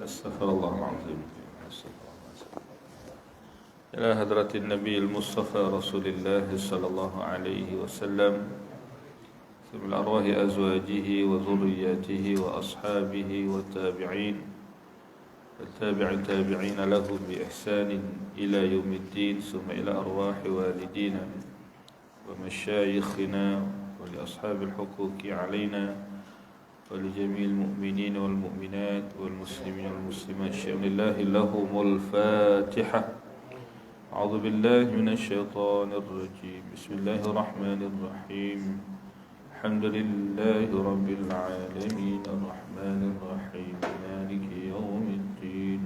استغفر الله العظيم. إلى حضرة النبي المصطفى رسول الله صلى الله عليه وسلم ثم الأرواح أزواجه وذرياته وأصحابه والتابعين التابعين لهم بإحسان إلى يوم الدين ثم إلى أرواح والدينا ومشايخنا ولأصحاب الحقوق علينا ولجميع المؤمنين والمؤمنات والمسلمين والمسلمات شأن الله لهم الفاتحة. أعوذ بالله من الشيطان الرجيم. بسم الله الرحمن الرحيم. الحمد لله رب العالمين الرحمن الرحيم مالك يوم الدين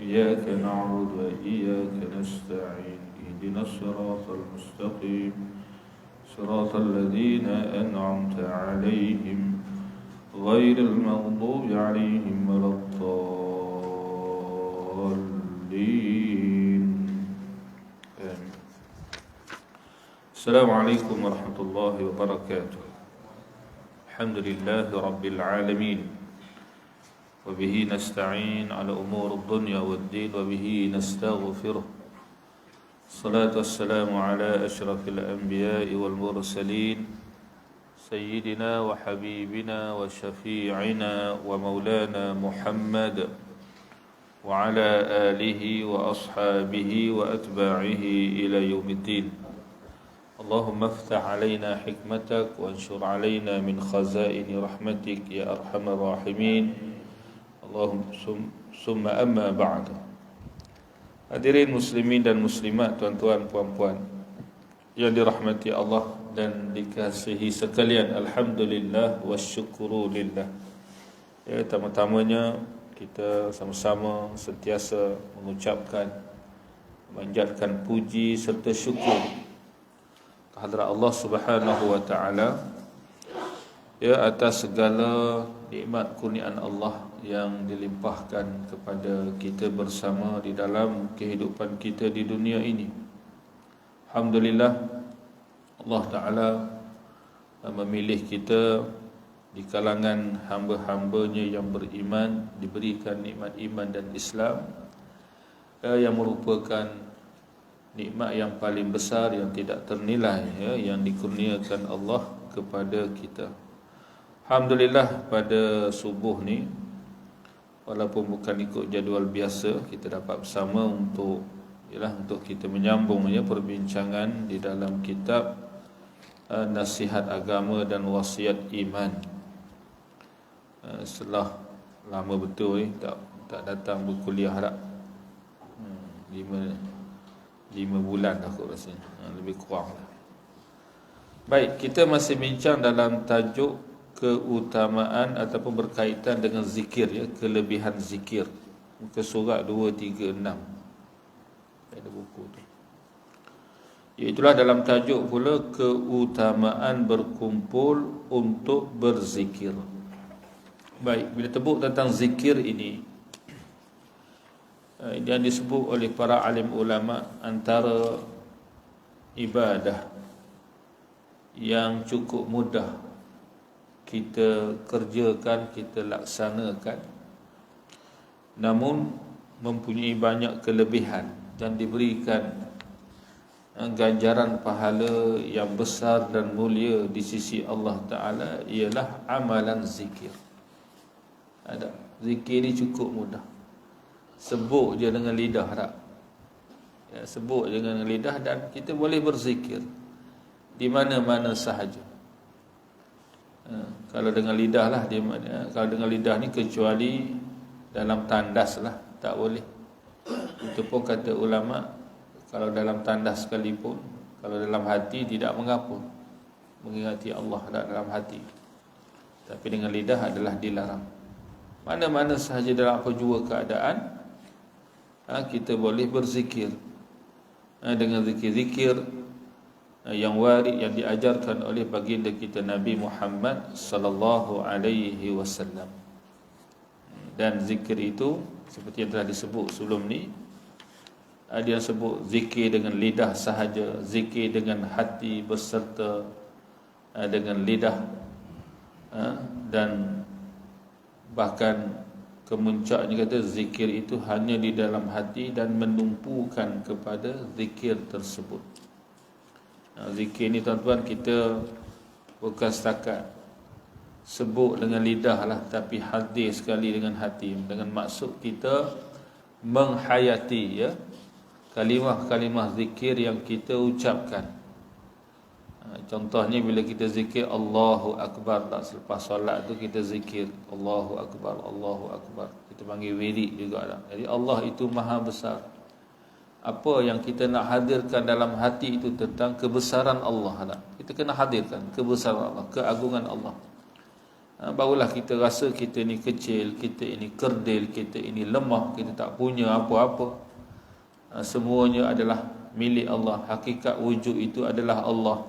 إياك نعبد وإياك نستعين اهدنا الصراط المستقيم صراط الذين أنعمت عليهم غير المغضوب عليهم ولا الضالين. آمين. السلام عليكم ورحمة الله وبركاته. الحمد لله رب العالمين وبه نستعين على أمور الدنيا والدين وبه نستغفره. الصلاة والسلام على أشرف الأنبياء والمرسلين سيدنا وحبيبنا وشفيعنا ومولانا محمد وعلى آله وأصحابه وأتباعه إلى يوم الدين. اللهم افتح علينا حكمتك وانشر علينا من خزائن رحمتك يا أرحم الراحمين. اللهم ثم أما بعد. Hadirin muslimin dan muslimat, tuan-tuan, puan-puan yang dirahmati Allah dan dikasihi sekalian, alhamdulillah wasyukuru lillah. Ya, pertama-tamanya kita sama-sama sentiasa mengucapkan, memanjatkan puji serta syukur kehadrat Allah Subhanahu wa taala ya atas segala nikmat kurniaan Allah yang dilimpahkan kepada kita bersama di dalam kehidupan kita di dunia ini. Alhamdulillah, Allah Ta'ala memilih kita di kalangan hamba-hambanya yang beriman, diberikan nikmat iman dan Islam yang merupakan nikmat yang paling besar yang tidak ternilai yang dikurniakan Allah kepada kita. Alhamdulillah, pada subuh ni walaupun bukan ikut jadual biasa, kita dapat bersama untuk kita menyambung perbincangan di dalam kitab Nasihat Agama dan Wasiat Iman. Setelah lama betul tak datang berkuliah dah. 5 bulan dah aku rasa, lebih kurang lah. Baik, kita masih bincang dalam tajuk keutamaan ataupun berkaitan dengan zikir, kelebihan zikir. Muka surat 236. Ada buku tu. Iaitulah dalam tajuk pula keutamaan berkumpul untuk berzikir. Baik, bila tebuk tentang zikir ini, yang disebut oleh para alim ulama antara ibadah yang cukup mudah kita kerjakan, kita laksanakan, namun mempunyai banyak kelebihan dan diberikan ganjaran pahala yang besar dan mulia di sisi Allah Ta'ala, ialah amalan zikir. Ada zikir ni cukup mudah. Sebut je dengan lidah tak? Ya, sebut je dengan lidah dan kita boleh berzikir di mana-mana sahaja. Kalau dengan lidah lah kalau dengan lidah ni kecuali dalam tandas lah, tak boleh. Itu pun kata ulama, kalau dalam tandas sekalipun, kalau dalam hati tidak mengapa, mengingati Allah dalam hati. Tapi dengan lidah adalah dilarang. Mana-mana sahaja dalam apa jua keadaan, kita boleh berzikir dengan zikir-zikir yang warid, yang diajarkan oleh baginda kita Nabi Muhammad sallallahu alaihi wasallam. Dan zikir itu seperti yang telah disebut sebelum ni, ada yang sebut zikir dengan lidah sahaja, zikir dengan hati beserta dengan lidah, dan bahkan kemuncaknya kata zikir itu hanya di dalam hati dan menumpukan kepada zikir tersebut. Zikir ni tuan-tuan, kita bukan setakat sebut dengan lidah lah, tapi hadir sekali dengan hati, dengan maksud kita menghayati ya kalimah-kalimah zikir yang kita ucapkan. Contohnya bila kita zikir Allahu Akbar, tak selepas solat tu kita zikir Allahu Akbar, Allahu Akbar, kita panggil wirid juga tak? Jadi Allah itu maha besar. Apa yang kita nak hadirkan dalam hati itu tentang kebesaran Allah tak? Kita kena hadirkan kebesaran Allah, keagungan Allah. Barulah kita rasa kita ni kecil, kita ini kerdil, kita ini lemah, kita tak punya apa-apa. Semuanya adalah milik Allah. Hakikat wujud itu adalah Allah.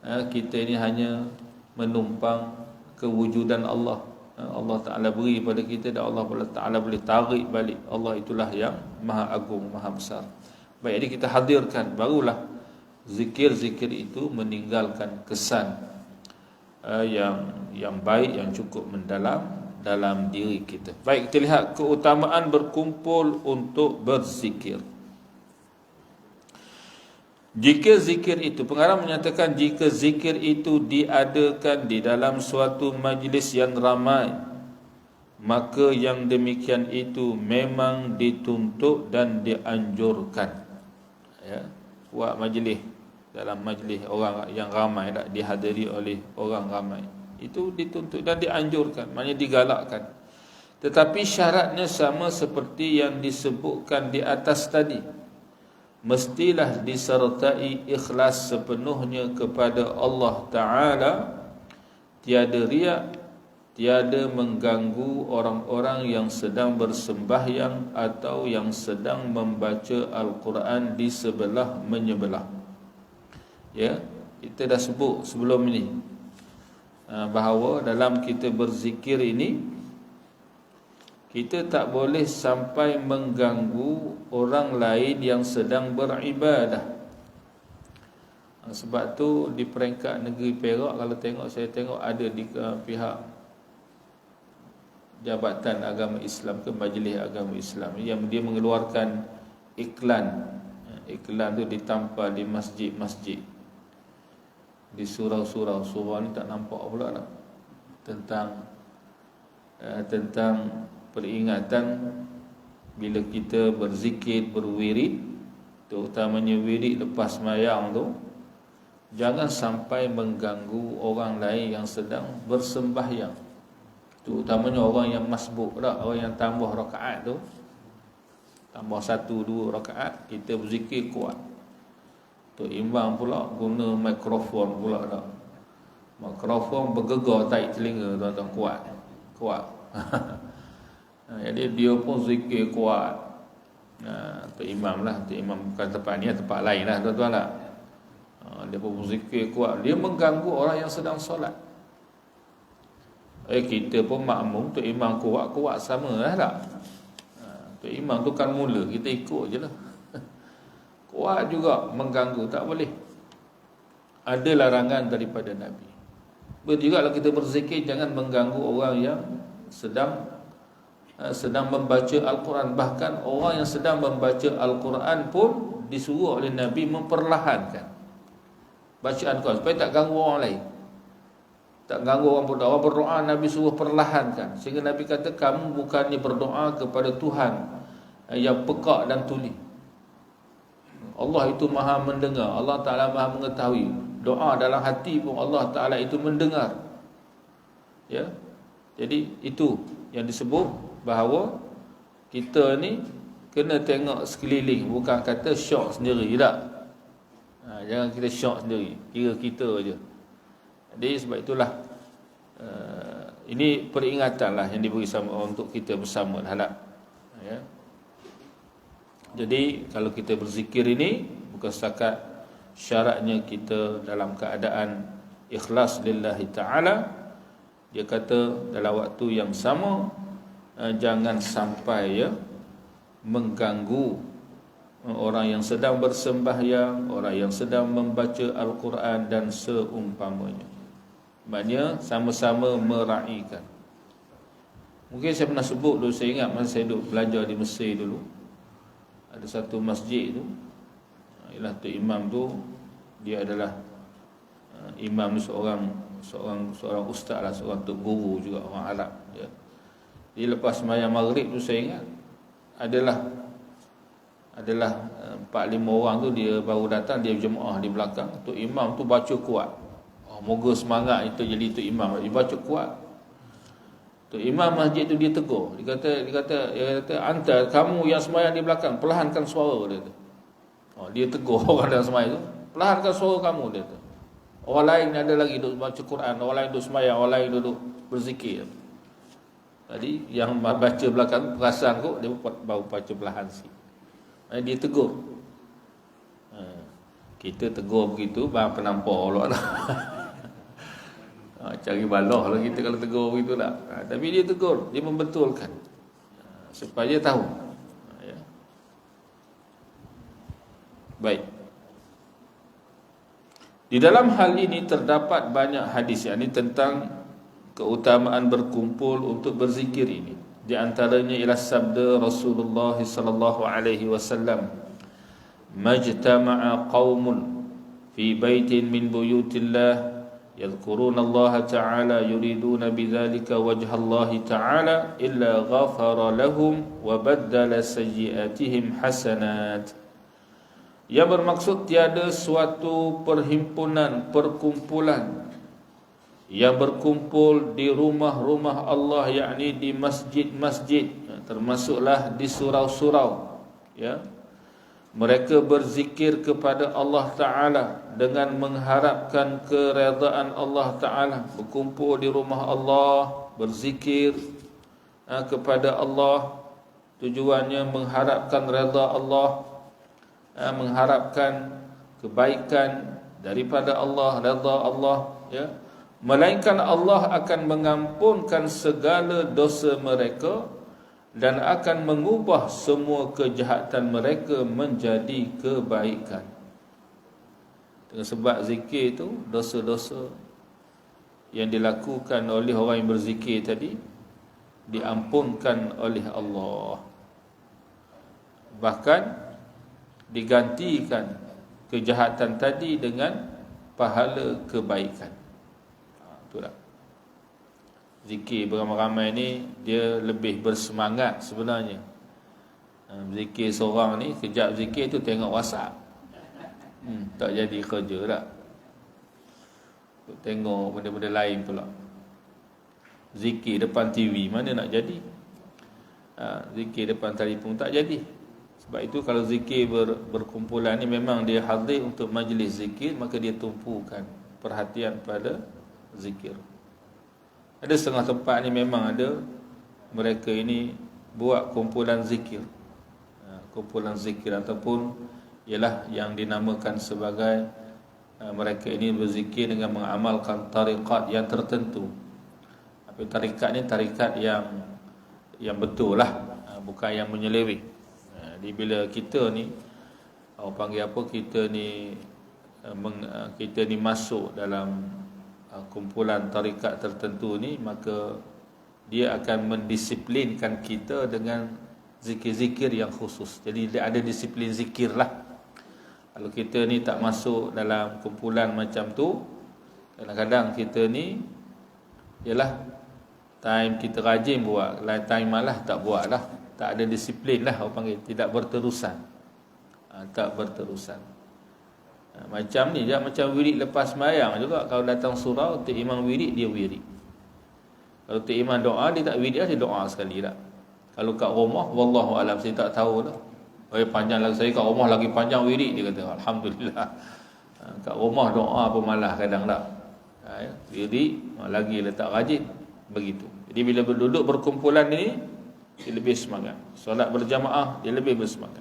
Kita ini hanya menumpang kewujudan Allah. Allah Ta'ala beri pada kita dan Allah Ta'ala boleh tarik balik. Allah itulah yang maha agung, maha besar. Baik, jadi kita hadirkan, barulah zikir-zikir itu meninggalkan kesan yang baik, yang cukup mendalam dalam diri kita. Baik, kita lihat keutamaan berkumpul untuk berzikir. Jika zikir itu, pengarang menyatakan jika zikir itu diadakan di dalam suatu majlis yang ramai, maka yang demikian itu memang dituntut dan dianjurkan. Ya, buat majlis, dalam majlis orang yang ramai, tak dihadiri oleh orang ramai, itu dituntut dan dianjurkan, maknanya digalakkan. Tetapi syaratnya sama seperti yang disebutkan di atas tadi. Mestilah disertai ikhlas sepenuhnya kepada Allah Ta'ala, tiada riak, tiada mengganggu orang-orang yang sedang bersembahyang atau yang sedang membaca Al-Quran di sebelah menyebelah. Ya, kita dah sebut sebelum ini bahawa dalam kita berzikir ini, kita tak boleh sampai mengganggu orang lain yang sedang beribadah. Sebab tu di peringkat negeri Perak, kalau saya tengok ada di pihak Jabatan Agama Islam ke Majlis Agama Islam yang dia mengeluarkan iklan. Iklan tu ditampal di masjid-masjid, di surau-surau. Surau ni tak nampak pula tak? Tentang peringatan bila kita berzikir, berwirid, terutamanya wirid lepas sembahyang tu, jangan sampai mengganggu orang lain yang sedang bersembahyang, terutamanya orang yang masbuk tak, orang yang tambah rakaat tu, tambah 1-2 rakaat, kita berzikir kuat. Tok Imam pula guna mikrofon pula tak, mikrofon bergegar taik telinga tuan-tuan, kuat. Jadi dia pun zikir kuat. Tok Imam lah, Tok Imam bukan tempat ni, tempat lain lah tuan-tuan lah. Dia pun zikir kuat, dia mengganggu orang yang sedang solat. Kita pun makmum, Tok Imam kuat sama lah tak? Tok Imam tu kan mula, kita ikut je lah. Kuat juga mengganggu, tak boleh. Ada larangan daripada Nabi. Betul juga kalau kita berzikir, jangan mengganggu orang yang sedang membaca Al-Quran. Bahkan orang yang sedang membaca Al-Quran pun disuruh oleh Nabi memperlahankan bacaan Quran supaya tak ganggu orang lain, tak ganggu orang berdoa. Orang berdoa Nabi suruh perlahankan, sehingga Nabi kata kamu bukannya berdoa kepada Tuhan yang peka dan tuli. Allah itu maha mendengar, Allah Ta'ala maha mengetahui. Doa dalam hati pun Allah Ta'ala itu mendengar. Ya, jadi itu yang disebut bahawa kita ni kena tengok sekeliling, bukan kata syok sendiri tak. Jangan kita syok sendiri, kira kita je. Jadi sebab itulah ini peringatan lah yang diberi sama untuk kita bersama lah. Ya. Jadi kalau kita berzikir ini, bukan setakat syaratnya kita dalam keadaan ikhlas lillahi ta'ala. Dia kata dalam waktu yang sama, jangan sampai mengganggu orang yang sedang bersembahyang, orang yang sedang membaca Al-Quran dan seumpamanya. Maknanya sama-sama meraihkan. Mungkin saya pernah sebut dulu, saya ingat masa saya duduk belajar di Mesir dulu. Ada satu masjid tu, ialah tu imam tu, dia adalah imam ni seorang ustaz lah, seorang tok guru juga, orang Arab ya. Dia lepas sembahyang maghrib tu saya ingat adalah 4-5 orang tu dia baru datang, dia jemaah di belakang. Tok imam tu baca kuat. Moga semangat itu jadi tok imam. Dia baca kuat. Tok imam masjid tu dia tegur. Dia kata anta, kamu yang sembahyang di belakang, perlahankan suara dia tu. Dia tegur orang dalam sembahyang tu, perlahankan suara kamu dia tu. Orang lain ada lagi duduk baca Quran, orang lain duduk sembahyang, orang lain duduk berzikir. Tadi yang baca belakang perasan kok dia baru baca perlahan sikit. Dia tegur. Kita tegur begitu bang penampar pula lah. Cari balah lah kita kalau tegur begitu lah. Tapi dia tegur, dia membetulkan supaya tahu. Ya. Baik. Di dalam hal ini terdapat banyak hadis, yakni tentang keutamaan berkumpul untuk berzikir ini. Di antaranya ialah sabda Rasulullah sallallahu alaihi wasallam, "Majtama'a qaumun fi baitin min buyutillah yadhkuruna Allah ta'ala yuriduna bidzalika wajha Allah ta'ala illa ghafara lahum wa baddala sayyi'atihim hasanat." Yang bermaksud tiada suatu perkumpulan yang berkumpul di rumah-rumah Allah, yakni di masjid-masjid, termasuklah di surau-surau, ya. Mereka berzikir kepada Allah Ta'ala dengan mengharapkan keredaan Allah Ta'ala, berkumpul di rumah Allah, berzikir kepada Allah, tujuannya mengharapkan redha Allah, mengharapkan kebaikan daripada Allah, redha Allah, ya. Melainkan Allah akan mengampunkan segala dosa mereka dan akan mengubah semua kejahatan mereka menjadi kebaikan. Dengan sebab zikir itu, dosa-dosa yang dilakukan oleh orang yang berzikir tadi diampunkan oleh Allah. Bahkan digantikan kejahatan tadi dengan pahala kebaikan. Itulah. Zikir beramai-ramai ni dia lebih bersemangat sebenarnya. Zikir seorang ni, kejap zikir tu tengok WhatsApp. Tak jadi kerja tak. Tengok benda-benda lain pula. Zikir depan TV mana nak jadi. Zikir depan telefon tak jadi. Sebab itu kalau zikir berkumpulan ni memang dia hadir untuk majlis zikir, maka dia tumpukan perhatian pada zikir. Ada setengah tempat ni memang ada mereka ini buat kumpulan zikir. Kumpulan zikir ataupun ialah yang dinamakan sebagai mereka ini berzikir dengan mengamalkan tarikat yang tertentu. Tapi tarikat ni tarikat yang betul lah, bukan yang menyeleweng. Jadi bila kita ni orang panggil apa, kita ni masuk dalam kumpulan tarikat tertentu ni, maka dia akan mendisiplinkan kita dengan zikir-zikir yang khusus. Jadi dia ada disiplin zikir lah. Kalau kita ni tak masuk dalam kumpulan macam tu, kadang-kadang kita ni ialah time kita rajin buat, lain time malah tak buat lah. Tak ada disiplin lah, orang panggil tidak berterusan. Tak berterusan. Macam ni je, macam wirid lepas sembahyang juga. Kalau datang surau, tok imam wirid, dia wirid. Kalau tok imam doa, dia tak wirid, dia doa sekali tak. Kalau kat rumah, wallahu alam, saya tak tahu lah. Panjang lagi, saya kat rumah lagi panjang wirid, dia kata alhamdulillah. Kat rumah doa pun malah kadang tak. Wirid lagi letak rajin. Begitu. Jadi bila berduduk berkumpulan ni, dia lebih semangat. Solat berjamaah, dia lebih bersemangat.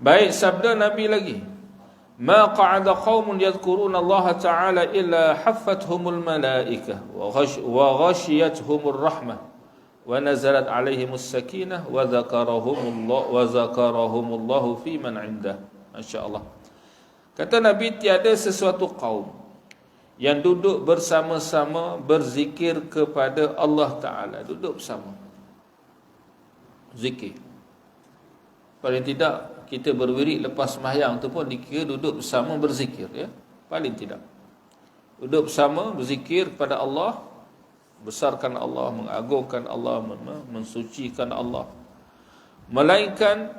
Baik, sabda Nabi lagi, "Ma qa'ada qaumun yadhkuruna Allah Ta'ala illa haffathumul malaikah wa ghashiyatuhumur rahmah wa nazalat 'alaihimus sakinah wa zakarahumullahu fi man 'indah." Masya-Allah. Kata Nabi, tiada sesuatu kaum yang duduk bersama-sama berzikir kepada Allah Ta'ala. Duduk bersama, zikir. Paling tidak kita berwirid lepas sembahyang tu pun dikira duduk bersama berzikir, ya. Paling tidak duduk bersama berzikir kepada Allah, besarkan Allah, mengagungkan Allah, mensucikan Allah. Melainkan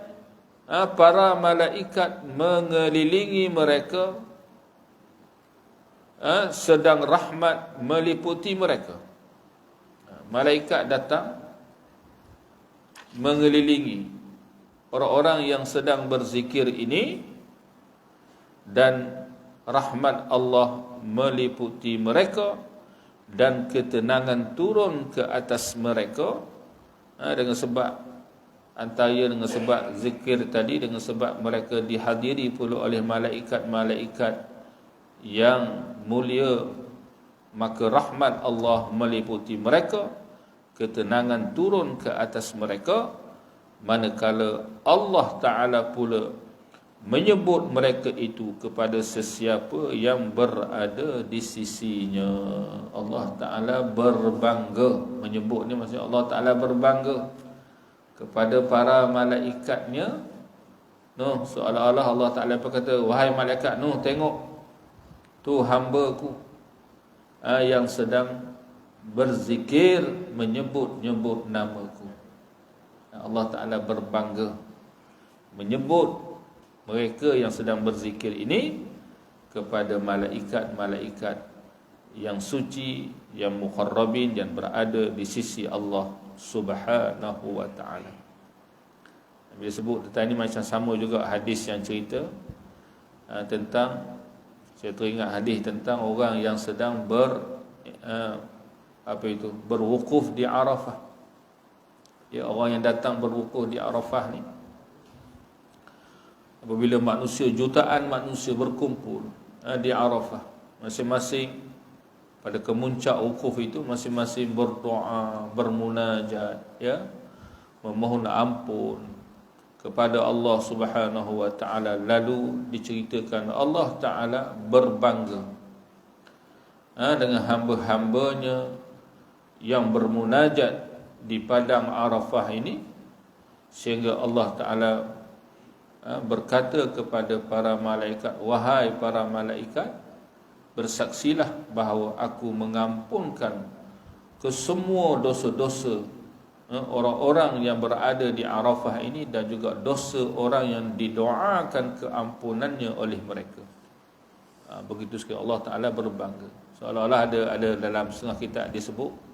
para malaikat mengelilingi mereka, sedang rahmat meliputi mereka. Malaikat datang mengelilingi orang-orang yang sedang berzikir ini, dan rahmat Allah meliputi mereka, dan ketenangan turun ke atas mereka, dengan sebab antara dengan sebab zikir tadi, dengan sebab mereka dihadiri pula oleh malaikat-malaikat yang mulia, maka rahmat Allah meliputi mereka, ketenangan turun ke atas mereka. Manakala Allah Ta'ala pula menyebut mereka itu kepada sesiapa yang berada di sisinya. Allah Ta'ala berbangga, menyebut ni maksudnya Allah Ta'ala berbangga kepada para malaikatnya. Seolah-olah Allah Ta'ala berkata, wahai malaikat Nuh, tengok tu hamba-Ku yang sedang berzikir, menyebut-nyebut nama-Ku. Allah Ta'ala berbangga menyebut mereka yang sedang berzikir ini kepada malaikat-malaikat yang suci, yang mukharrabin, yang berada di sisi Allah Subhanahu wa Ta'ala. Bila sebut tentang ini macam sama juga hadis yang cerita tentang, saya teringat hadis tentang orang yang sedang berwukuf di Arafah. Ya, orang yang datang berwukuf di Arafah ni, apabila jutaan manusia berkumpul di Arafah, masing-masing pada kemuncak wukuf itu, masing-masing berdoa, bermunajat, ya, memohon ampun kepada Allah Subhanahu wa Ta'ala. Lalu diceritakan Allah Ta'ala berbangga dengan hamba-hambanya yang bermunajat di padang Arafah ini, sehingga Allah Ta'ala berkata kepada para malaikat, wahai para malaikat, bersaksilah bahawa Aku mengampunkan kesemua dosa-dosa orang-orang yang berada di Arafah ini, dan juga dosa orang yang didoakan keampunannya oleh mereka. Begitu sekali Allah Ta'ala berbangga. Seolah-olah ada dalam setengah kitab disebut,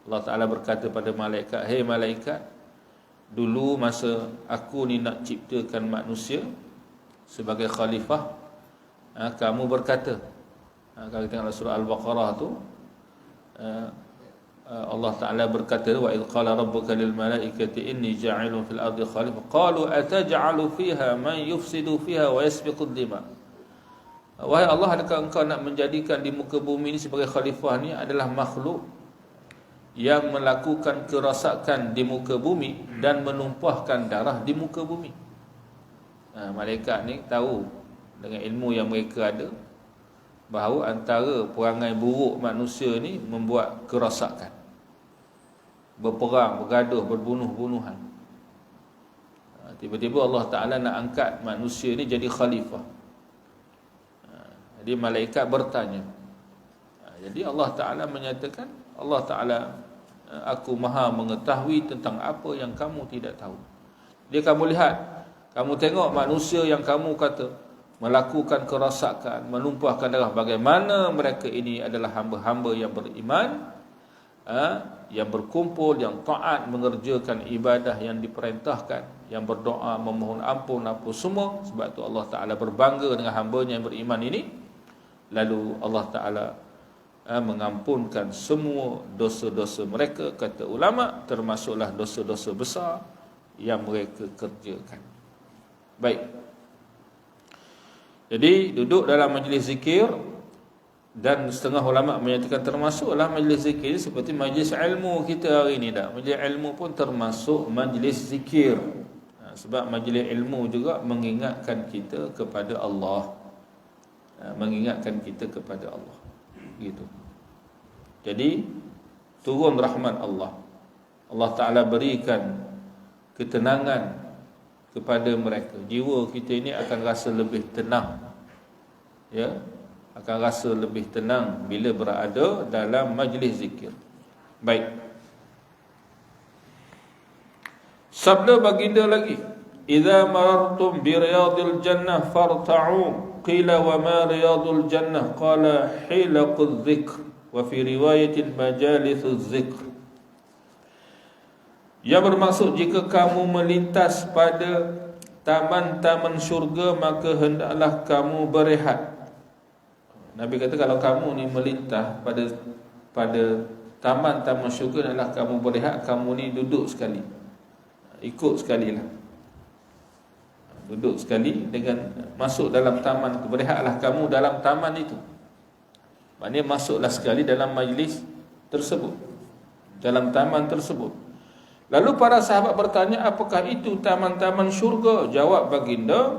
Allah Ta'ala berkata pada malaikat, hei malaikat, dulu masa Aku ni nak ciptakan manusia sebagai khalifah, kamu berkata, kalau kita tengok surah Al-Baqarah tu, Allah Ta'ala berkata, wa idh qala rabbuka lil malaikati inni ja'ilun fil ardi khalifah qalu ataj'alu fiha man yufsidu fiha wa yasfiqud dima. Wahai Allah, adakah Engkau nak menjadikan di muka bumi ini sebagai khalifah ni adalah makhluk yang melakukan kerosakan di muka bumi dan menumpahkan darah di muka bumi? Malaikat ni tahu dengan ilmu yang mereka ada bahawa antara perangai buruk manusia ni membuat kerosakan, berperang, bergaduh, berbunuh-bunuhan. Tiba-tiba Allah Ta'ala nak angkat manusia ni jadi khalifah. Jadi malaikat bertanya. Jadi Allah Ta'ala menyatakan, Allah Ta'ala, Aku maha mengetahui tentang apa yang kamu tidak tahu. Dia kamu lihat, kamu tengok manusia yang kamu kata melakukan kerosakan, menumpahkan darah, bagaimana mereka ini adalah hamba-hamba yang beriman, yang berkumpul, yang taat, mengerjakan ibadah yang diperintahkan, yang berdoa, memohon ampun, apa semua. Sebab tu Allah Ta'ala berbangga dengan hambanya yang beriman ini. Lalu Allah Ta'ala mengampunkan semua dosa-dosa mereka, kata ulama, termasuklah dosa-dosa besar yang mereka kerjakan. Baik. Jadi duduk dalam majlis zikir, dan setengah ulama menyatakan termasuklah majlis zikir seperti majlis ilmu kita hari ini dah. Majlis ilmu pun termasuk majlis zikir. Sebab majlis ilmu juga mengingatkan kita kepada Allah. Mengingatkan kita kepada Allah. gitu. Jadi turun rahmat Allah. Allah Ta'ala berikan ketenangan kepada mereka. Jiwa kita ini akan rasa lebih tenang, ya, akan rasa lebih tenang bila berada dalam majlis zikir. Baik. Sabda baginda lagi, "Idza marartum bi riyadil jannah farta'u." Qila wa ma riyadul jannah? Qala hilaqudz dzikr, wa fi riwayatin majalithuz dzikr. Yang bermaksud, jika kamu melintas pada taman-taman syurga, maka hendaklah kamu berehat. Nabi kata kalau kamu ni melintas pada taman-taman syurga, hendaklah kamu berehat. Kamu ni duduk sekali, ikut sekali lah, duduk sekali dengan masuk dalam taman. Berehatlah kamu dalam taman itu. Maknanya masuklah sekali dalam majlis tersebut, dalam taman tersebut. Lalu para sahabat bertanya, apakah itu taman-taman syurga? Jawab baginda,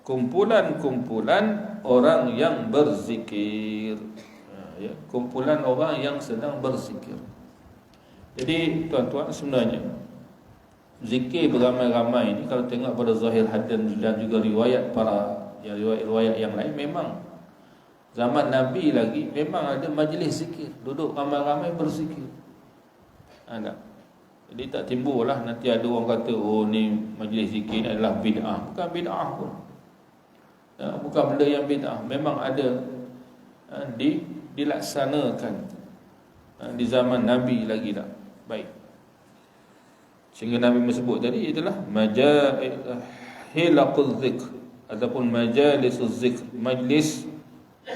kumpulan-kumpulan orang yang berzikir, ya, kumpulan orang yang sedang berzikir. Jadi tuan-tuan, sebenarnya zikir beramai-ramai ini, kalau tengok pada zahir hadis dan juga riwayat riwayat yang lain, memang zaman Nabi lagi memang ada majlis zikir, duduk ramai-ramai berzikir. Ada. Jadi tak timbullah nanti ada orang kata, oh ni majlis zikir ni adalah bid'ah. Bukan bid'ah pun, bukan benda yang bid'ah. Memang ada dilaksanakan di zaman Nabi lagi dah. Baik. Sehingga Nabi menyebut tadi itulah hilaquz zikr ataupun majalisuz zikr, majlis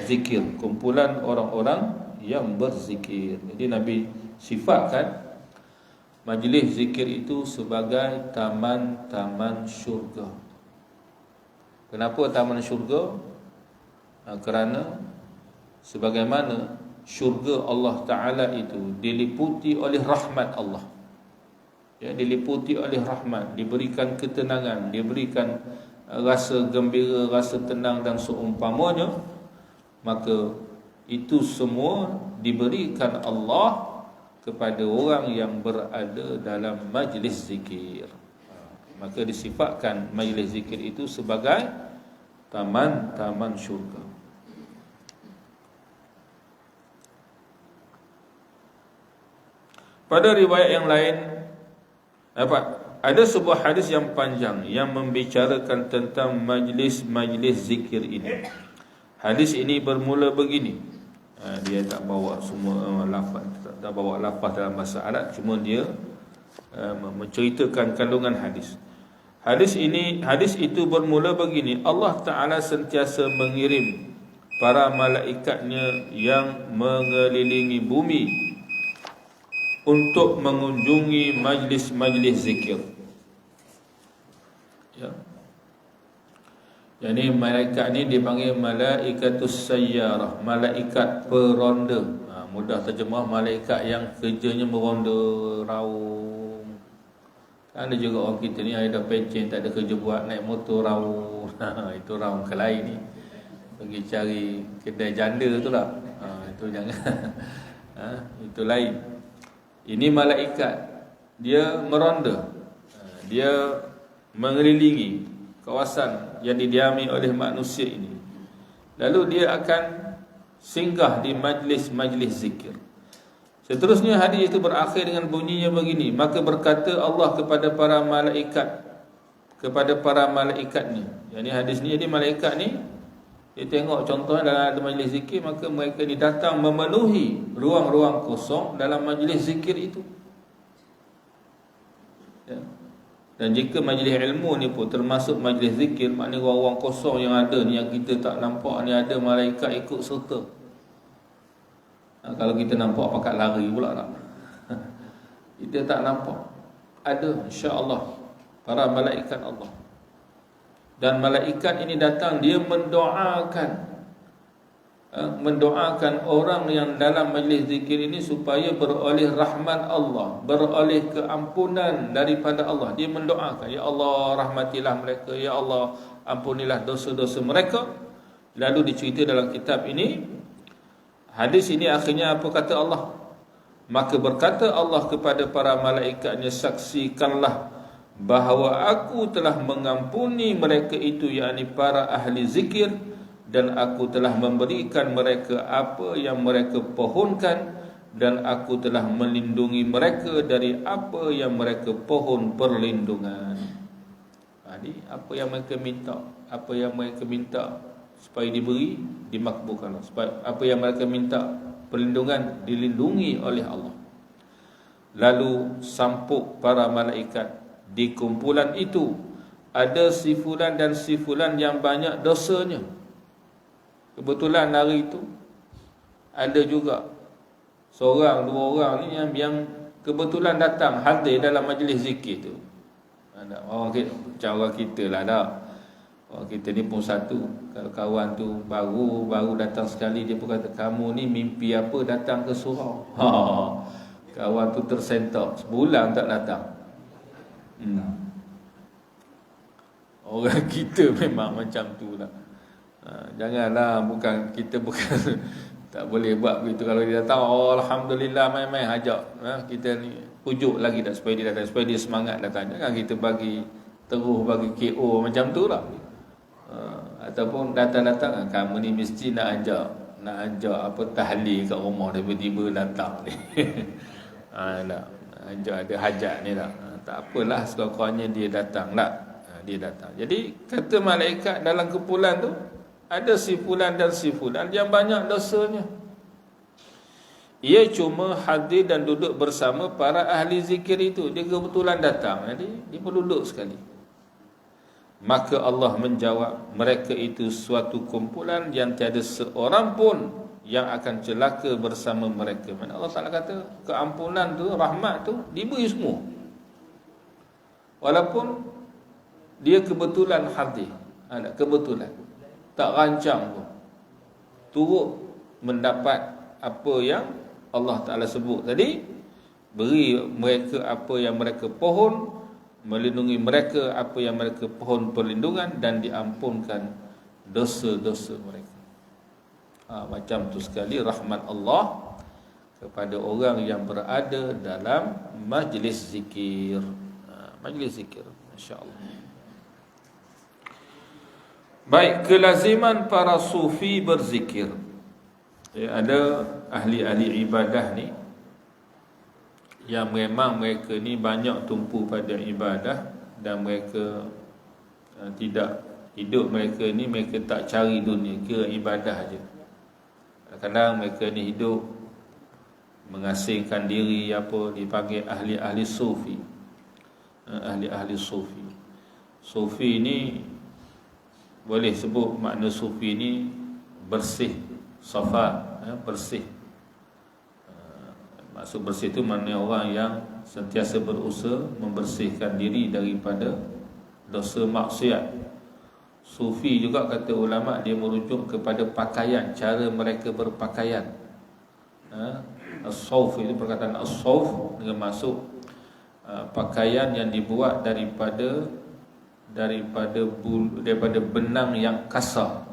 zikir, kumpulan orang-orang yang berzikir. Jadi Nabi sifatkan majlis zikir itu sebagai taman-taman syurga. Kenapa taman syurga? Kerana sebagaimana syurga Allah Ta'ala itu diliputi oleh rahmat Allah, ya, diliputi oleh rahmat, diberikan ketenangan, diberikan rasa gembira, rasa tenang dan seumpamanya, maka itu semua diberikan Allah kepada orang yang berada dalam majlis zikir. Maka disifatkan majlis zikir itu sebagai taman-taman syurga. Pada riwayat yang lain, ada sebuah hadis yang panjang yang membicarakan tentang majlis-majlis zikir ini. Hadis ini bermula begini. Dia tak bawa semua lafaz, tak bawa lafaz dalam bahasa Arab, cuma dia menceritakan kandungan hadis. Hadis itu bermula begini. Allah Ta'ala sentiasa mengirim para malaikatnya yang mengelilingi bumi untuk mengunjungi majlis-majlis zikir, ya. Jadi malaikat ni dipanggil malaikatus sayyarah, malaikat peronda. Mudah terjemah, malaikat yang kerjanya meronda raung. Kan ada juga orang kita ni ada pencen, tak ada kerja buat, naik motor raung. Itu raung ke lain ni, pergi cari kedai janda tu lah. Itu jangan. Itu lain. Ini malaikat, dia meronda, dia mengelilingi kawasan yang didiami oleh manusia ini. Lalu dia akan singgah di majlis-majlis zikir. Seterusnya hadis itu berakhir dengan bunyinya begini. Maka berkata Allah kepada para malaikatnya. Yang ni hadis ni, jadi malaikat ni, dia tengok contohnya dalam ada majlis zikir, maka mereka ni datang memenuhi ruang-ruang kosong dalam majlis zikir itu, ya. Dan jika majlis ilmu ni pun termasuk majlis zikir, maknanya ruang-ruang kosong yang ada ni, yang kita tak nampak ni, ada malaikat ikut serta. Kalau kita nampak pakat lari pula tak? Kita tak nampak, ada insya-Allah para malaikat Allah. Dan malaikat ini datang, dia mendoakan orang yang dalam majlis zikir ini supaya beroleh rahmat Allah, beroleh keampunan daripada Allah. Dia mendoakan, ya Allah rahmatilah mereka, ya Allah ampunilah dosa-dosa mereka. Lalu dicerita dalam kitab ini, Hadis ini akhirnya apa kata Allah? Maka berkata Allah kepada para malaikatnya, saksikanlah bahawa aku telah mengampuni mereka itu, yakni para ahli zikir, dan aku telah memberikan mereka apa yang mereka pohonkan, dan aku telah melindungi mereka dari apa yang mereka pohon perlindungan. Ini apa yang mereka minta, apa yang mereka minta supaya diberi, dimakbulkan. Supaya apa yang mereka minta perlindungan, dilindungi oleh Allah. Lalu sampuk para malaikat, di kumpulan itu ada si fulan dan si fulan yang banyak dosanya. Kebetulan hari itu ada juga seorang, dua orang ni yang kebetulan datang hadir dalam majlis zikir tu. Ada orang kita, macam orang kita lah dah. Orang kita ni pun satu. Kalau kawan tu baru datang sekali, dia pun kata, kamu ni mimpi apa datang ke surau? Kawan tu tersentak, sebulan tak datang. Orang kita memang macam tu lah. Janganlah, kita bukan tak boleh buat begitu. Kalau dia datang, alhamdulillah, main-main ajak, kita ni pujuk lagi tak supaya dia datang, supaya dia semangat datang. Jangan kita bagi terus bagi KO macam tu lah. Ataupun datang-datang, kamu ni mesti nak ajak apa tahlil kat rumah, tiba-tiba datang ni. Nak ajak ada hajat ni lah. Tak apalah, sekurang-kurangnya dia datang lah. Dia datang. Jadi kata malaikat dalam kumpulan tu ada si fulan dan si fulan yang banyak dosanya. Ia cuma hadir dan duduk bersama para ahli zikir itu. Dia kebetulan datang, jadi dia pun duduk sekali. Maka Allah menjawab, mereka itu suatu kumpulan yang tiada seorang pun yang akan celaka bersama mereka. Mana Allah Ta'ala kata keampunan tu, rahmat tu diberi semua, walaupun dia kebetulan hadir. Ada kebetulan, tak rancang pun, turut mendapat apa yang Allah Ta'ala sebut tadi. Beri mereka apa yang mereka pohon, melindungi mereka apa yang mereka pohon perlindungan, dan diampunkan dosa-dosa mereka. Macam tu sekali rahmat Allah kepada orang yang berada dalam majlis zikir. Majlis zikir, insya-Allah. Baik, kelaziman para sufi berzikir. Ada ahli-ahli ibadah ni yang memang mereka ni banyak tumpu pada ibadah, dan mereka tidak hidup mereka ni, mereka tak cari dunia, kira ibadah je. Kadang-kadang mereka ni hidup mengasingkan diri, apa dipanggil ahli-ahli sufi. Ahli-ahli sufi. Sufi ni boleh sebut makna sufi ni bersih, safa, bersih. Maksud bersih itu maknanya orang yang sentiasa berusaha membersihkan diri daripada dosa maksiat. Sufi juga kata ulama, dia merujuk kepada pakaian, cara mereka berpakaian. As-sauf itu perkataan as-sauf dengan maksud pakaian yang dibuat daripada benang yang kasar.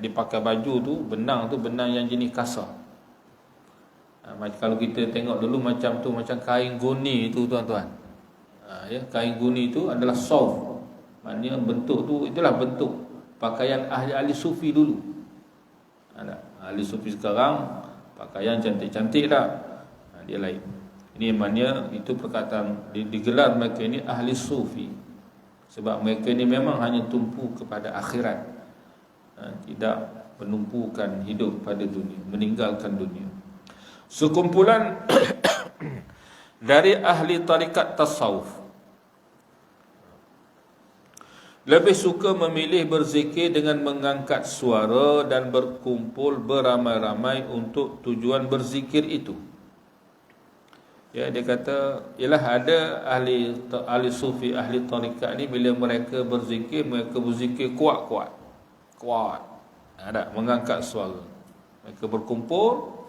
Dipakai baju tu, benang yang jenis kasar. Kalau kita tengok dulu macam tu, macam kain guni tu tuan-tuan. Kain guni tu adalah sauf. Maknanya bentuk tu, itulah bentuk pakaian ahli sufi dulu. Ahli sufi sekarang pakaian cantik-cantik dah. Dia lain. Ini maknanya itu perkataan digelar mereka ini ahli sufi. Sebab mereka ini memang hanya tumpu kepada akhirat. Tidak menumpukan hidup pada dunia, meninggalkan dunia. Sekumpulan dari ahli tarikat tasawuf lebih suka memilih berzikir dengan mengangkat suara dan berkumpul beramai-ramai untuk tujuan berzikir itu. Dia kata, ialah ada ahli sufi, ahli tarikat ni, bila mereka berzikir kuat. Ada mengangkat suara. Mereka berkumpul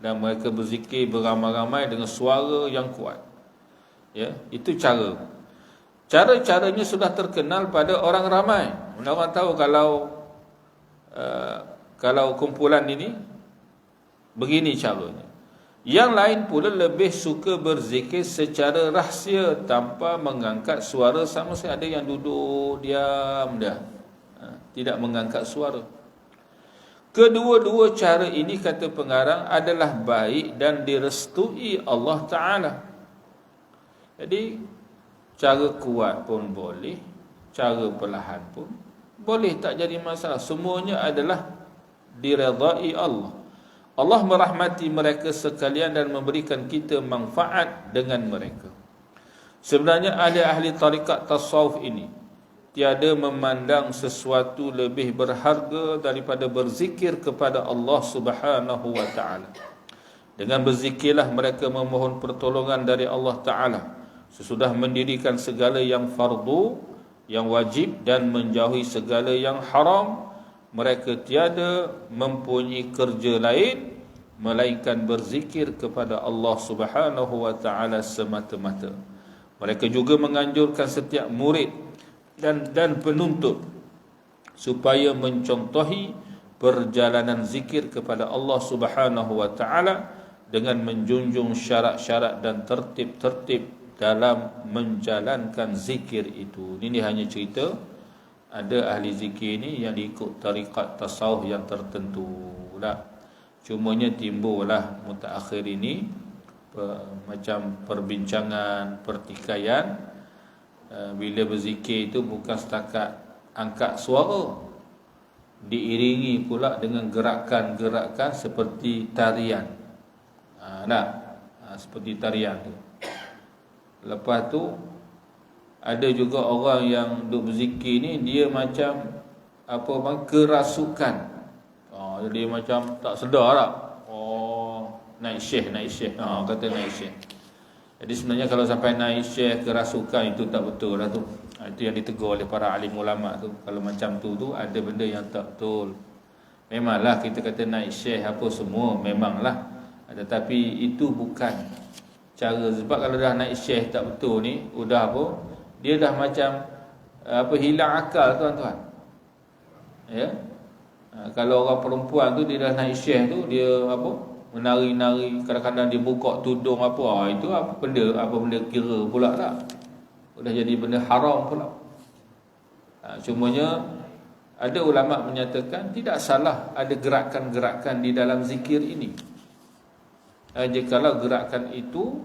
dan mereka berzikir beramai-ramai dengan suara yang kuat. Itu cara-caranya sudah terkenal pada orang ramai. Orang tahu kalau kumpulan ini Begini caranya. Yang lain pula lebih suka berzikir secara rahsia tanpa mengangkat suara sama sekali. Ada yang duduk diam dah, tidak mengangkat suara. Kedua-dua cara ini, kata pengarang, adalah baik dan direstui Allah Ta'ala. Jadi cara kuat pun boleh, cara perlahan pun boleh, tak jadi masalah. Semuanya adalah diredai Allah. Allah merahmati mereka sekalian dan memberikan kita manfaat dengan mereka. Sebenarnya ahli tarikat tasawuf ini tiada memandang sesuatu lebih berharga daripada berzikir kepada Allah Subhanahu wa taala. Dengan berzikirlah mereka memohon pertolongan dari Allah Taala sesudah mendirikan segala yang fardu, yang wajib, dan menjauhi segala yang haram. Mereka tiada mempunyai kerja lain melainkan berzikir kepada Allah Subhanahu wa taala semata-mata. Mereka juga menganjurkan setiap murid dan penuntut supaya mencontohi perjalanan zikir kepada Allah Subhanahu wa taala dengan menjunjung syarat-syarat dan tertib-tertib dalam menjalankan zikir itu. Ini hanya cerita ada ahli zikir ni yang ikut tarikat tasawuf yang tertentu lah. Cumanya timbullah mutaakhir ini macam perbincangan, pertikaian. Bila berzikir itu bukan setakat angkat suara, diiringi pula dengan gerakan-gerakan seperti tarian. Seperti tarian tu. Lepas tu ada juga orang yang duk berzikir ni, dia macam kerasukan. Dia macam tak sedar tak. Naik syekh. Kata naik syekh. Jadi sebenarnya kalau sampai naik syekh kerasukan, itu tak betul lah tu. Itu yang ditegur oleh para alim ulama tu. Kalau macam tu ada benda yang tak betul. Memanglah kita kata naik syekh apa semua, memanglah. Tetapi itu bukan cara. Sebab kalau dah naik syekh tak betul ni, udah dia dah macam hilang akal, tuan-tuan. Ya. Kalau orang perempuan tu dia dah naik syekh tu, dia menari-nari, kadang-kadang dia buka tudung itu apa benda kira pula tak. Dah jadi benda haram pula. Cumanya ada ulama menyatakan tidak salah ada gerakan-gerakan di dalam zikir ini. Jikalau gerakan itu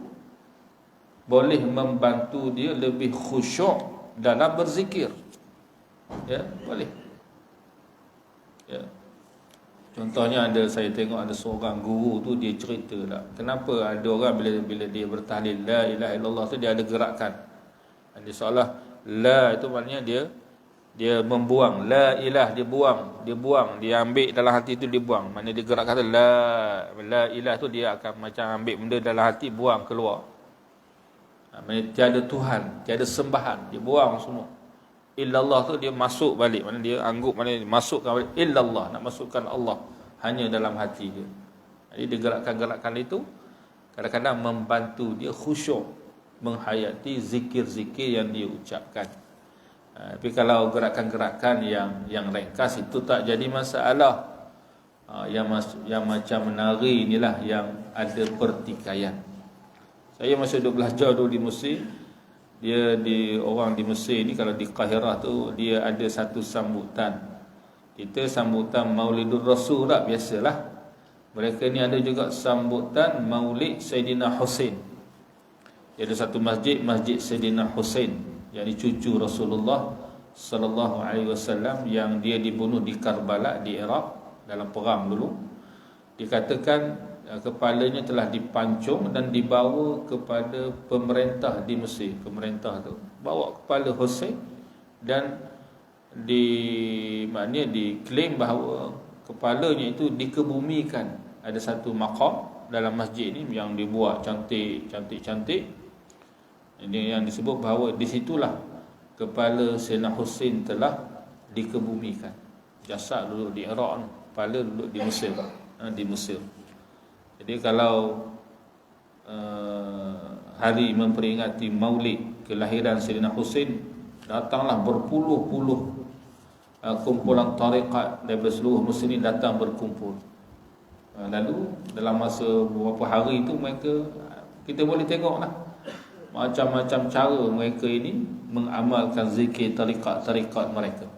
boleh membantu dia lebih khusyuk dalam berzikir, ya, boleh. Ya. Contohnya saya tengok ada seorang guru tu, dia cerita lah, kenapa ada orang bila dia bertahlil la ilaha illallah tu dia ada gerakan. Dia seolah la itu maknanya dia membuang, la ilah dia buang, dia ambil dalam hati tu, dia buang. Maknanya dia gerak kata la ilah tu, dia akan macam ambil benda dalam hati, buang keluar. Maknanya tiada Tuhan, tiada sembahan, dia buang semua. Illallah tu dia masuk balik, maknanya dia anggap, maknanya dia masukkan balik illallah, nak masukkan Allah hanya dalam hati dia. Jadi dia gerakan-gerakan itu kadang-kadang membantu dia khusyuk menghayati zikir-zikir yang dia ucapkan. Tapi kalau gerakan-gerakan yang ringkas itu tak jadi masalah. Yang macam menari inilah yang ada pertikaian. Saya masa duduk belajar dulu di Mesir, orang di Mesir ni, kalau di Qahirah tu, dia ada satu sambutan. Kita sambutan Maulidur Rasul tak, biasalah. Mereka ni ada juga sambutan Maulid Sayyidina Husain. Dia ada satu masjid Sayyidina Husain, yang cucu Rasulullah sallallahu alaihi wasallam, yang dia dibunuh di Karbala di Iraq dalam perang dulu. Dikatakan kepalanya telah dipancung dan dibawa kepada pemerintah di Mesir. Pemerintah tu bawa kepala Husain dan maknanya diklaim bahawa kepalanya itu dikebumikan. Ada satu maqam dalam masjid ni yang dibuat cantik. Ini yang disebut bahawa di situlah kepala Sayyidina Husain telah dikebumikan. Jasad duduk di Iraq, kepala duduk di Mesir. Di Mesir. Jadi kalau hari memperingati Maulid kelahiran Sayyidina Husain, datanglah berpuluh-puluh kumpulan tarikat dari seluruh muslimin datang berkumpul. Lalu dalam masa beberapa hari itu mereka, kita boleh tengoklah macam-macam cara mereka ini mengamalkan zikir tarikat mereka.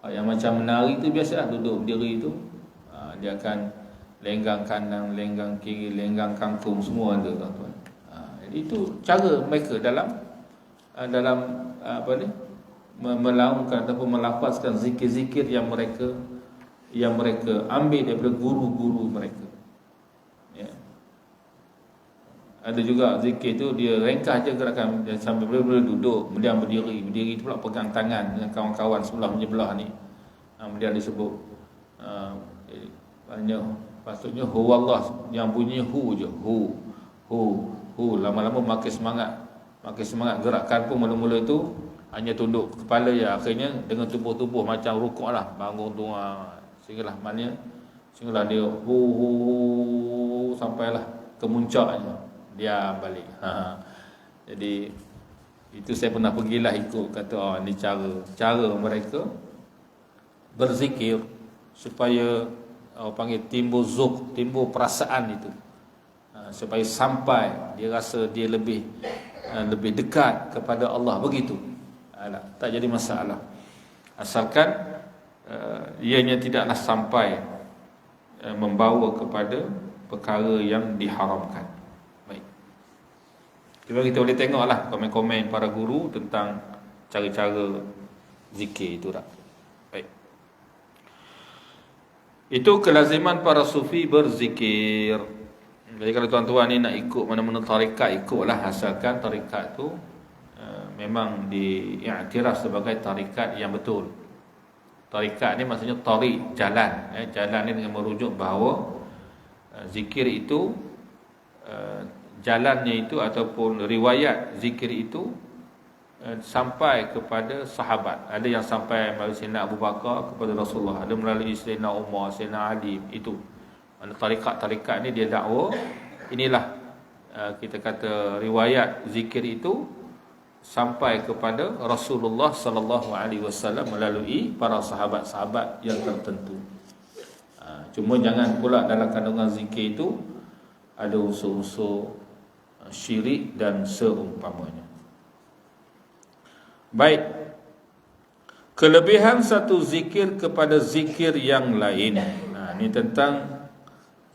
Yang macam menari itu biasalah, duduk berdiri itu, dia akan lenggang kanan, lenggang kiri, lenggang kangkung, semua ada tuan-tuan. Jadi itu cara mereka dalam apa ni, melaungkan ataupun melafazkan zikir-zikir yang mereka ambil daripada guru-guru mereka. Ya. Ada juga zikir tu dia ringkas je gerakan, dia sambil boleh duduk, kemudian berdiri tu pula pegang tangan dengan kawan-kawan sebelah menyebelah ni. Kemudian disebut banyak, maksudnya hu Allah, yang bunyi hu je, hu, lama-lama makin semangat gerakan pun mula-mula itu hanya tunduk kepala ya, akhirnya dengan tubuh macam rukuk lah, bangun tu sehinggalah dia hu sampailah ke muncaknya, dia balik. Jadi itu saya pernah pergilah ikut, kata ni cara mereka berzikir supaya panggil timbul zuq, timbul perasaan itu, supaya sampai dia rasa dia lebih dekat kepada Allah, begitu. Tak jadi masalah, asalkan ianya tidaklah sampai membawa kepada perkara yang diharamkan. Baik, kita boleh tengoklah komen-komen para guru tentang cara-cara zikir itu dah. Baik, itu kelaziman para sufi berzikir. Jadi kalau tuan-tuan ni nak ikut mana-mana tarikat, ikutlah, asalkan tarikat tu memang diiktiraf sebagai tarikat yang betul. Tarikat ni maksudnya tarik, jalan. Jalan ni dengan merujuk bahawa zikir itu, jalannya itu ataupun riwayat zikir itu sampai kepada sahabat. Ada yang sampai melalui Sayyidina Abu Bakar kepada Rasulullah, ada melalui Sayyidina Umar, Sayyidina Ali. Itu mana tarikat ni dia dakwa inilah, kita kata riwayat zikir itu sampai kepada Rasulullah sallallahu alaihi wasallam melalui para sahabat-sahabat yang tertentu. Cuma jangan pula dalam kandungan zikir itu ada unsur-unsur syirik dan seumpamanya. Baik, kelebihan satu zikir kepada zikir yang lain. Ini tentang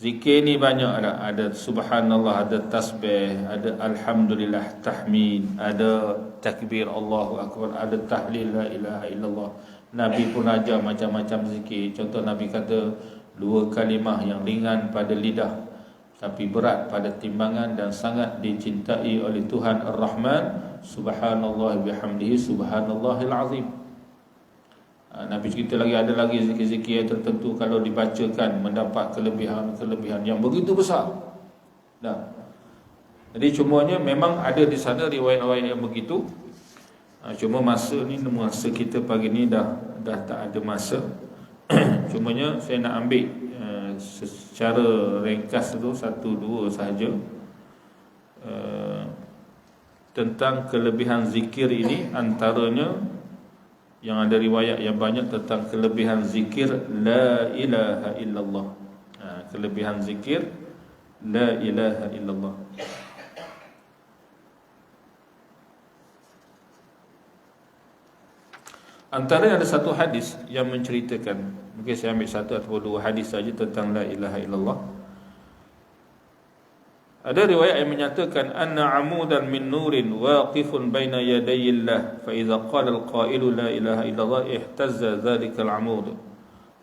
zikir ni banyak ada subhanallah, ada tasbih, ada alhamdulillah, tahmid, ada takbir Allahu akbar, ada tahlil la ilaha illallah. Nabi pun ajar macam-macam zikir. Contoh Nabi kata 2 kalimah yang ringan pada lidah tapi berat pada timbangan dan sangat dicintai oleh Tuhan Ar-Rahman, subhanallah bihamdihi subhanallahil azim. Nabi cerita lagi, ada lagi zikir-zikir tertentu kalau dibacakan mendapat kelebihan yang begitu besar. Jadi cumanya memang ada di sana riwayat-riwayat yang begitu. Cuma masa kita pagi ni dah tak ada masa. Cumanya saya nak ambil secara ringkas tu 1-2 sahaja tentang kelebihan zikir ini. Antaranya yang ada riwayat yang banyak tentang kelebihan zikir la ilaha illallah. Kelebihan zikir la ilaha illallah. Antara ada satu hadis yang menceritakan, mungkin saya ambil 1 atau 2 hadis saja tentang la ilaha illallah. Ada riwayat yang menyatakan anna amudan min nurin waqifun baina yadayillah fa idza qala al-qailu la ilaha illallah ihtazza dhalika al-amud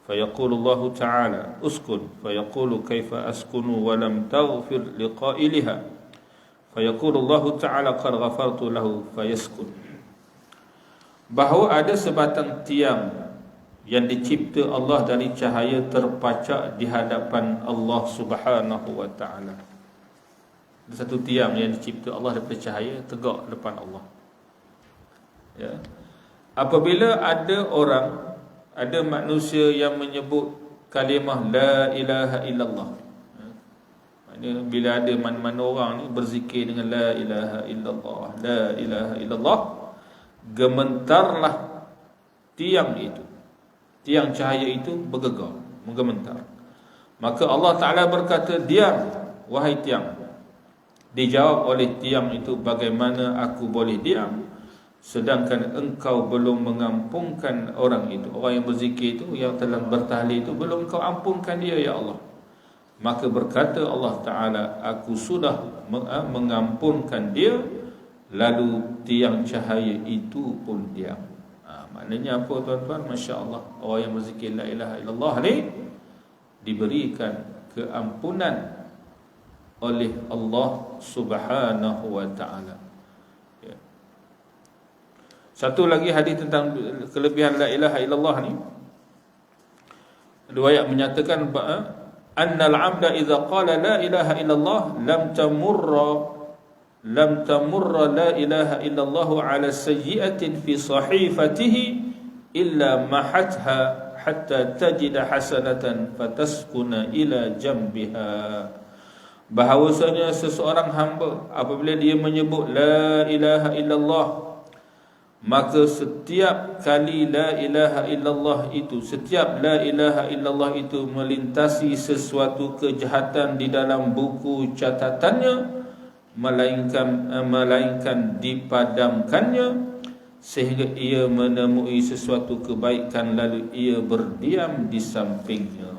fa yaqulu Allah ta'ala uskun fa yaqulu kaifa askunu wa lam taghfir liqailiha fa yaqulu Allah ta'ala qad ghafartu lahu fa yaskun. Bahawa ada sebatang tiang yang dicipta Allah dari cahaya terpacak di hadapan Allah Subhanahu wa ta'ala. Satu tiang yang dicipta Allah daripada cahaya tegak depan Allah. Ya. Apabila ada manusia yang menyebut kalimah la ilaha illallah. Maknanya bila ada mana-mana orang ni berzikir dengan la ilaha illallah, la ilaha illallah, gementarlah tiang itu. Tiang cahaya itu bergegar, menggementar. Maka Allah Ta'ala berkata, diam wahai tiang. Dijawab oleh tiang itu, bagaimana aku boleh diam sedangkan engkau belum mengampunkan orang itu. Orang yang berzikir itu, yang telah bertahlil itu, belum kau ampunkan dia ya Allah. Maka berkata Allah Ta'ala, aku sudah mengampunkan dia. Lalu tiang cahaya itu pun diam. Maknanya apa tuan-tuan? Masya Allah, orang yang berzikir la ilaha illallah ni diberikan keampunan oleh Allah Subhanahu wa Ta'ala. Ya. Satu lagi hadis tentang kelebihan la ilaha illallah ni, riwayat menyatakan annal 'abda idza qala la ilaha illallah lam tamurra la ilaha illallah ala sayyi'atin fi sahifatihi illa mahatha hatta tajida hasanatan fataskuna ila jambiha. Bahawasanya seseorang hamba apabila dia menyebut la ilaha illallah, maka setiap kali la ilaha illallah itu, setiap la ilaha illallah itu melintasi sesuatu kejahatan di dalam buku catatannya, melainkan dipadamkannya sehingga ia menemui sesuatu kebaikan lalu ia berdiam di sampingnya.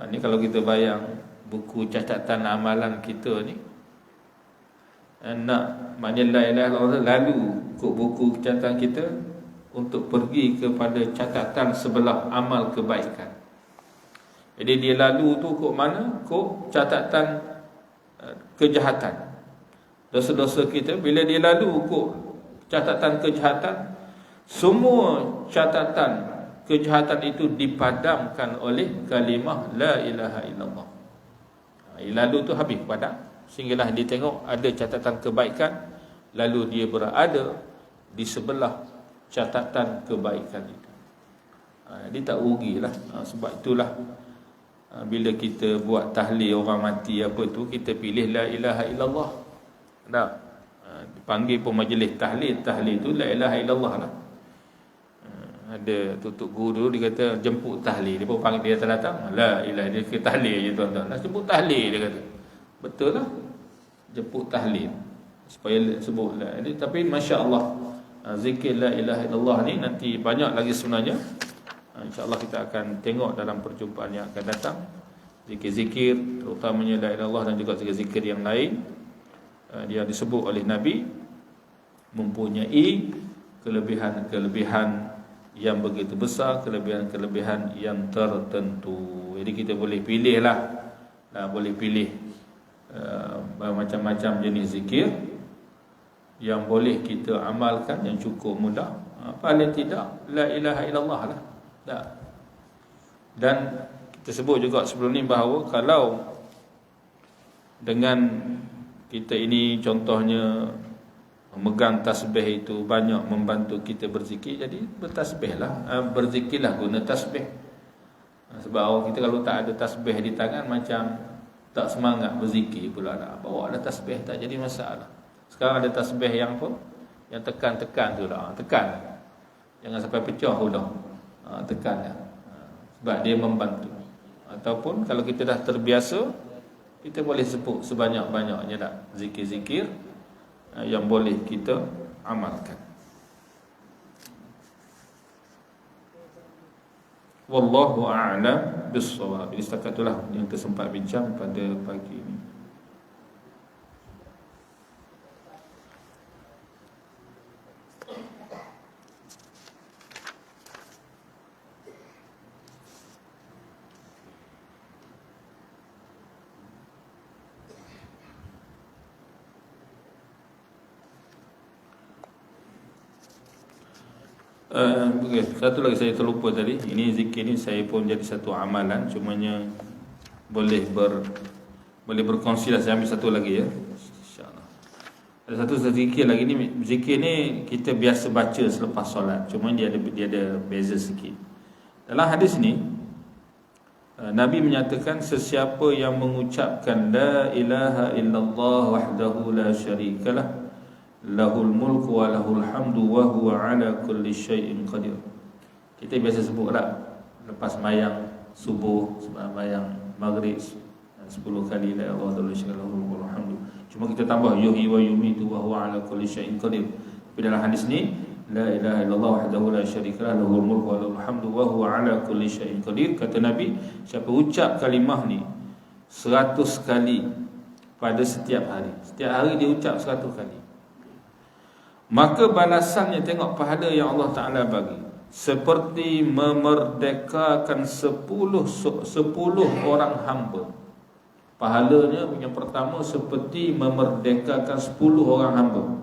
Ini kalau kita bayang buku catatan amalan kita ni, nak maknanya la ilaha illallah, lalu kok buku catatan kita untuk pergi kepada catatan sebelah amal kebaikan. Jadi dia lalu tu kok mana? Kok catatan kejahatan, dosa-dosa kita. Bila dia lalu kok catatan kejahatan, semua catatan kejahatan itu dipadamkan oleh kalimah la ilaha illallah. Lalu tu habis padam, sehinggalah dia tengok ada catatan kebaikan, lalu dia berada di sebelah catatan kebaikan itu. Dia tak rugilah. Sebab itulah bila kita buat tahlil orang mati apa tu, kita pilih la ilaha illallah. Tak dipanggil pun majlis tahlil tu la ilaha illallah lah. Ada tutup guru dia kata jemput tahlil, dia pun panggil dia datang la ilaha, dia ke tahlil je tuan-tuan. Nak jemput tahlil dia kata. Betul lah, jemput tahlil supaya sebut la. Tapi masya-Allah, zikir la ilaha illallah ni nanti banyak lagi sebenarnya. InsyaAllah kita akan tengok dalam perjumpaan yang akan datang. Zikir-zikir terutamanya la ilaha illallah dan juga zikir-zikir yang lain yang disebut oleh Nabi mempunyai kelebihan-kelebihan yang begitu besar, kelebihan-kelebihan yang tertentu. Jadi kita boleh pilih lah, boleh pilih macam-macam jenis zikir yang boleh kita amalkan, yang cukup mudah. Paling tidak la ilaha illallah lah. Dan kita sebut juga sebelum ni bahawa kalau dengan kita ini contohnya memegang tasbih itu banyak membantu kita berzikir, jadi bertasbihlah, berzikirlah guna tasbih. Sebab awak kita kalau tak ada tasbih di tangan macam tak semangat berzikir pula. Bawa ada tasbih tak jadi masalah. Sekarang ada tasbih yang apa? Yang tekan-tekan tu lah, tekan. Jangan sampai pecah dah. Tekan ya. Sebab dia membantu. Ataupun kalau kita dah terbiasa, kita boleh sebut sebanyak-banyaknya dah zikir-zikir yang boleh kita amalkan. Wallahu a'lam bis-shawab. Ini setakat itulah yang kita sempat bincang pada pagi ini. Satu lagi saya terlupa tadi. Ini zikir ni saya pun jadi satu amalan, cumanya boleh berkongsi lah. Saya ambil satu lagi ya, insyaAllah. Ada satu zikir lagi ni. Zikir ni kita biasa baca selepas solat, cuma dia ada beza sikit. Dalam hadis ni Nabi menyatakan, sesiapa yang mengucapkan la ilaha illallah wahdahu la syarikalah lahul mulku wa lahul hamdu wa huwa ala kulli syai'in qadir. Kita biasa sebut tak lepas sembahyang subuh, sembahyang maghrib 10 kali la ilaha illallah alhamdu. Cuma kita tambah yuhyi wa yumiitu wa huwa ala kulli syai'in qadir. Tapi dalam hadis ni la ilaha illallah wahdahu la syarika lahu lahul mulku wa lahul hamdu wa huwa ala kulli syai'in qadir. Kata Nabi, siapa ucap kalimah ni 100 kali pada setiap hari. Setiap hari dia ucap 100 kali. Maka balasannya, tengok pahala yang Allah Ta'ala bagi, seperti memerdekakan 10 orang hamba. Pahalanya yang pertama seperti memerdekakan 10 orang hamba.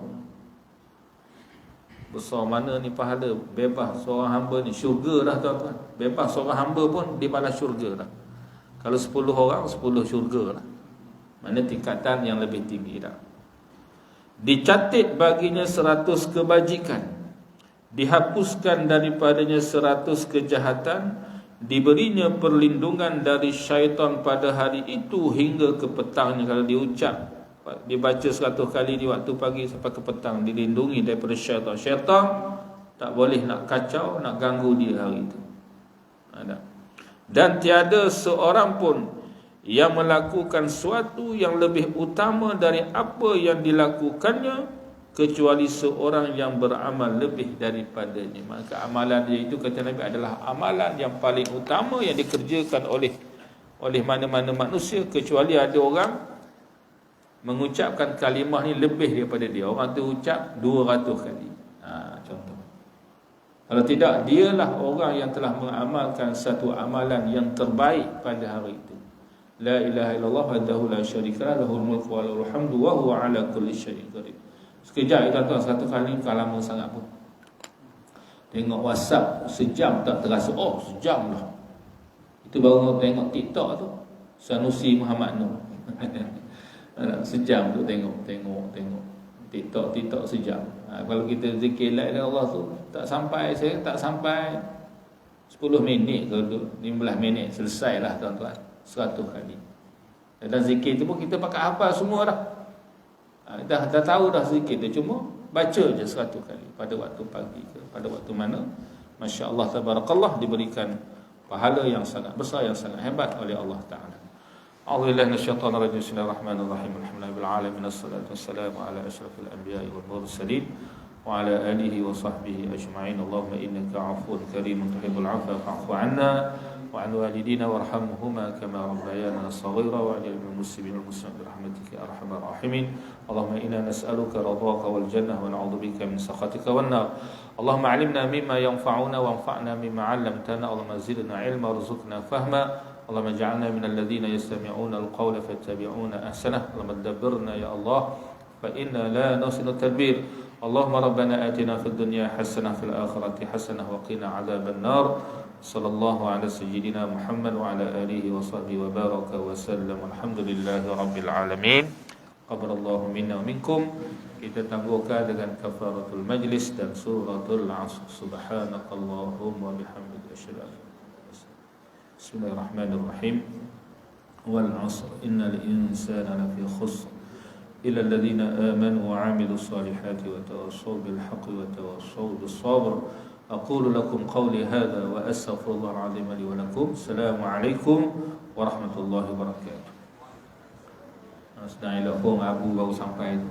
Besar mana ni pahala. Bebas seorang hamba ni, syurga dah tuan-tuan. Bebas seorang hamba pun dia balas syurga dah. Kalau 10 orang, 10 syurga lah. Mana tingkatan yang lebih tinggi dah. Dicatat baginya 100 kebajikan, dihapuskan daripadanya 100 kejahatan, diberinya perlindungan dari syaitan pada hari itu hingga ke petangnya. Kalau diucap, dibaca 100 kali di waktu pagi sampai ke petang, dilindungi daripada syaitan. Syaitan tak boleh nak kacau, nak ganggu dia hari itu. Ada. Dan tiada seorang pun yang melakukan sesuatu yang lebih utama dari apa yang dilakukannya kecuali seorang yang beramal lebih daripadanya. Maka amalan dia itu, kata Nabi, adalah amalan yang paling utama yang dikerjakan oleh mana-mana manusia, kecuali ada orang mengucapkan kalimah ni lebih daripada dia. Orang tu ucap 200 kali. Contoh. Kalau tidak, dialah orang yang telah mengamalkan satu amalan yang terbaik pada hari itu. La ilaha illallah wahdahu la syarika lahu lahul mulku wa lahul hamdu wa huwa ala kulli syai'in qadir. Sekejap tuan-tuan, 100 kali bukan lama sangat pun. Tengok WhatsApp sejam tak terasa. Oh, sejam dah. Itu baru tengok TikTok tu, Sanusi Muhammad Nur. Sejam tu tengok TikTok sejam. Kalau kita zikir la ilaha illallah tu tak sampai 10 minit ke 15 minit selesailah tuan-tuan. 100 kali. Dan zikir tu pun kita pakai hafal semua dah. Dah tahu dah zikir tu, cuma baca je 100 kali pada waktu pagi ke pada waktu mana, masya-Allah tabarakallah, diberikan pahala yang sangat besar, yang sangat hebat oleh Allah Taala. A'udzubillahi minasyaitonir rajim. Bismillahirrahmanirrahim. Alhamdulillahirabbil alamin. Wassalatu wassalamu ala asyrafil anbiya'i wal mursalin wa ala alihi wa sahbihi ajma'in. Allahumma innaka 'afuwwun karimun tuhibbul 'afwa fa'fu 'anna wa 'an walidina warhamhuma kama rabbayana shaghira wa 'anil muslimin wal muslimat birahmatika ya arhamar rahimin. Allahumma inna nas'aluka ridhaka wal jannah wa na'udzubika min sakhatika wan nar. Allahumma 'allimna mimma yanfa'una wanfa'na mimma 'allamtana. Allahumma zidna 'ilma warzuqna fahma. Allahumma ij'alna minal ladzina yastami'una al-qawla fattabi'una ahsanah. Allahumma dabbirna ya Allah fa inna la nusinu tadbir. Allahumma rabbana atina fid dunya hasanah fil akhirati hasanah wa qina 'adzaban nar. Sallallahu ala sayyidina Muhammad wa ala alihi wa sahbihi wa baraka wa sallam. Alhamdulillahi rabbil alamin. Qabbalallahu minna wa minkum. Kita tangguhkan dengan kafaratul majlis dan suratul Asr. Subhanakallahumma wa bihamdika asyhadu an la ilaha illa anta. Bismillahirrahmanirrahim. Wal 'asr innal insana lafi khusr illa alladhina amanu wa 'amilus solihati wa tawassaw bil haqqi wa tawassaw bis sabr. أقول لكم قولي هذا وأستغفر الله العظيم لي ولكم. السلام عليكم ورحمة الله وبركاته. Sedang elok pun Abu baru sampai tu.